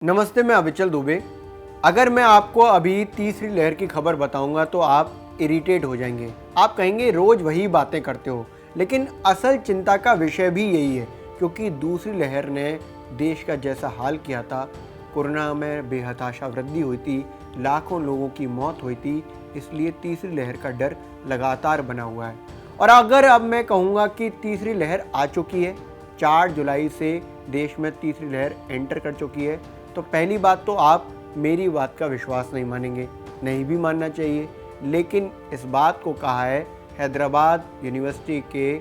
नमस्ते, मैं अविचल दुबे। अगर मैं आपको अभी तीसरी लहर की खबर बताऊंगा तो आप इरिटेट हो जाएंगे। आप कहेंगे रोज वही बातें करते हो, लेकिन असल चिंता का विषय भी यही है, क्योंकि दूसरी लहर ने देश का जैसा हाल किया था। कोरोना में बेहताशा वृद्धि हुई थी, लाखों लोगों की मौत हुई थी, इसलिए तीसरी लहर का डर लगातार बना हुआ है। और अगर अब मैं कहूँगा कि तीसरी लहर आ चुकी है, 4 जुलाई से देश में तीसरी लहर एंटर कर चुकी है, तो पहली बात तो आप मेरी बात का विश्वास नहीं मानेंगे, नहीं भी मानना चाहिए। लेकिन इस बात को कहा है हैदराबाद यूनिवर्सिटी के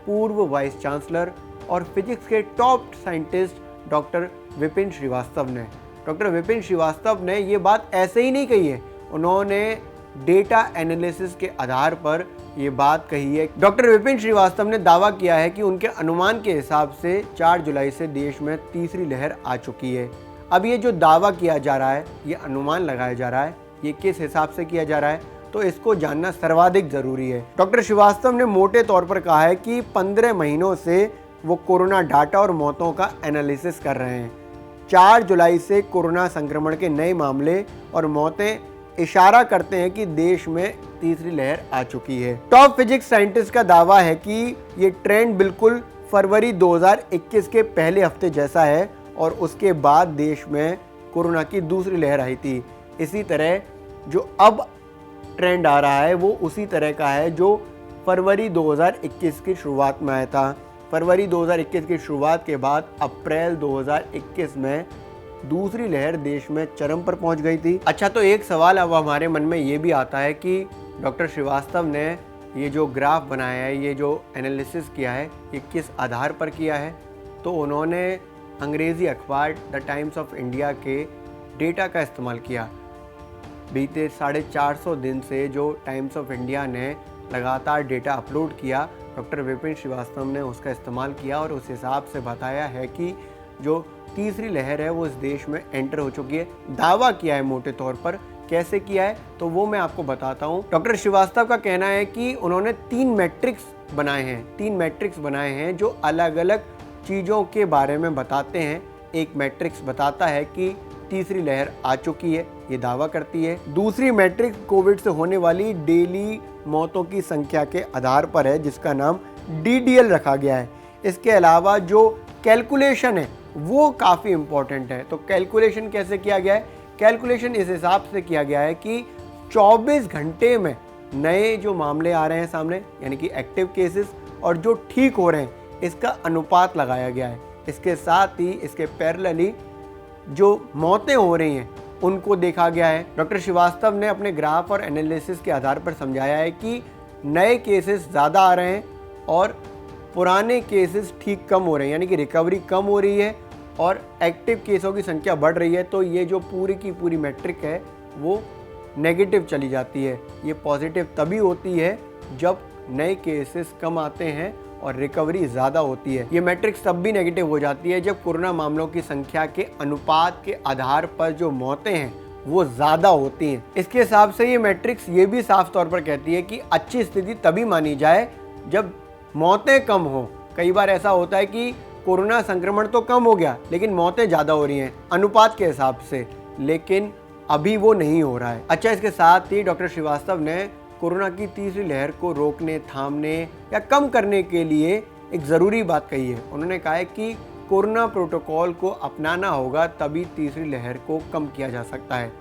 पूर्व वाइस चांसलर और फिजिक्स के top scientist doctor Vipin Srivastava ने। डॉक्टर विपिन श्रीवास्तव ने ये बात ऐसे ही नहीं कही है, उन्होंने डेटा एनालिसिस के आधार पर ये बात कही है। डॉक्टर विपिन श्रीवास्तव ने दावा किया है कि उनके अनुमान के हिसाब से 4 जुलाई से देश में तीसरी लहर आ चुकी है। अब ये जो दावा किया जा रहा है, ये अनुमान लगाया जा रहा है, ये किस हिसाब से किया जा रहा है, तो इसको जानना सर्वाधिक जरूरी है। डॉक्टर श्रीवास्तव ने मोटे तौर पर कहा है कि 15 महीनों से वो कोरोना डाटा और मौतों का एनालिसिस कर रहे हैं। 4 जुलाई से कोरोना संक्रमण के नए मामले और मौतें इशारा करते हैं कि देश में तीसरी लहर आ चुकी है। टॉप फिजिक्स साइंटिस्ट का दावा है कि ये ट्रेंड बिल्कुल फरवरी 2021 के पहले हफ्ते जैसा है और उसके बाद देश में कोरोना की दूसरी लहर आई थी। इसी तरह जो अब ट्रेंड आ रहा है वो उसी तरह का है जो फरवरी 2021 की शुरुआत में आया था। फरवरी 2021 की शुरुआत के बाद अप्रैल 2021 में दूसरी लहर देश में चरम पर पहुंच गई थी। अच्छा, तो एक सवाल अब हमारे मन में ये भी आता है कि डॉक्टर श्रीवास्तव ने ये जो ग्राफ बनाया है, ये जो एनालिसिस किया है, ये किस आधार पर किया है। तो उन्होंने अंग्रेज़ी अखबार द टाइम्स ऑफ इंडिया के डेटा का इस्तेमाल किया। बीते 450 दिन से जो टाइम्स ऑफ इंडिया ने लगातार डेटा अपलोड किया, डॉक्टर विपिन श्रीवास्तव ने उसका इस्तेमाल किया और उस हिसाब से बताया है कि जो तीसरी लहर है वो इस देश में एंटर हो चुकी है। दावा किया है मोटे तौर पर, कैसे किया है तो वो मैं आपको बताता हूँ। डॉक्टर श्रीवास्तव का कहना है कि उन्होंने 3 मैट्रिक्स बनाए हैं जो अलग अलग चीज़ों के बारे में बताते हैं। एक मैट्रिक्स बताता है कि तीसरी लहर आ चुकी है, ये दावा करती है। दूसरी मैट्रिक्स कोविड से होने वाली डेली मौतों की संख्या के आधार पर है, जिसका नाम DDL रखा गया है। इसके अलावा जो कैलकुलेशन है वो काफ़ी इम्पोर्टेंट है। तो कैलकुलेशन कैसे किया गया है? कैलकुलेशन इस हिसाब से किया गया है कि 24 घंटे में नए जो मामले आ रहे हैं सामने, यानी कि एक्टिव केसेस, और जो ठीक हो रहे हैं, इसका अनुपात लगाया गया है। इसके साथ ही इसके पैरेलली जो मौतें हो रही हैं उनको देखा गया है। डॉक्टर श्रीवास्तव ने अपने ग्राफ और एनालिसिस के आधार पर समझाया है कि नए केसेस ज़्यादा आ रहे हैं और पुराने केसेस ठीक कम हो रहे हैं, यानी कि रिकवरी कम हो रही है और एक्टिव केसों की संख्या बढ़ रही है। तो ये जो पूरी की पूरी मैट्रिक है वो नेगेटिव चली जाती है। ये पॉजिटिव तभी होती है जब नए केसेस कम आते हैं और रिकवरी ज़्यादा होती है। ये मैट्रिक्स तब भी नेगेटिव हो जाती है जब कोरोना मामलों की संख्या के अनुपात के आधार पर जो मौतें हैं वो ज़्यादा होती हैं। इसके हिसाब से ये मैट्रिक्स ये भी साफ तौर पर कहती है कि अच्छी स्थिति तभी मानी जाए जब मौतें कम हो। कई बार ऐसा होता है कि कोरोना संक्रमण तो कम हो गया लेकिन मौतें ज़्यादा हो रही हैं अनुपात के हिसाब से, लेकिन अभी वो नहीं हो रहा है। अच्छा, इसके साथ ही डॉक्टर श्रीवास्तव ने कोरोना की तीसरी लहर को रोकने, थामने या कम करने के लिए एक ज़रूरी बात कही है। उन्होंने कहा है कि कोरोना प्रोटोकॉल को अपनाना होगा, तभी तीसरी लहर को कम किया जा सकता है।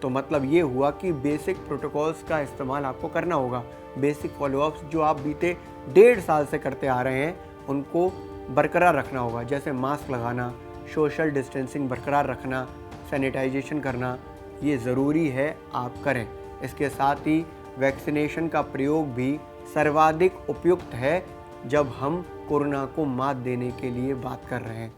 तो मतलब ये हुआ कि बेसिक प्रोटोकॉल्स का इस्तेमाल आपको करना होगा। बेसिक फॉलोअप्स जो आप बीते 1.5 साल से करते आ रहे हैं उनको बरकरार रखना होगा, जैसे मास्क लगाना, सोशल डिस्टेंसिंग बरकरार रखना, सैनिटाइजेशन करना, ये ज़रूरी है आप करें। इसके साथ ही वैक्सीनेशन का प्रयोग भी सर्वाधिक उपयुक्त है जब हम कोरोना को मात देने के लिए बात कर रहे हैं।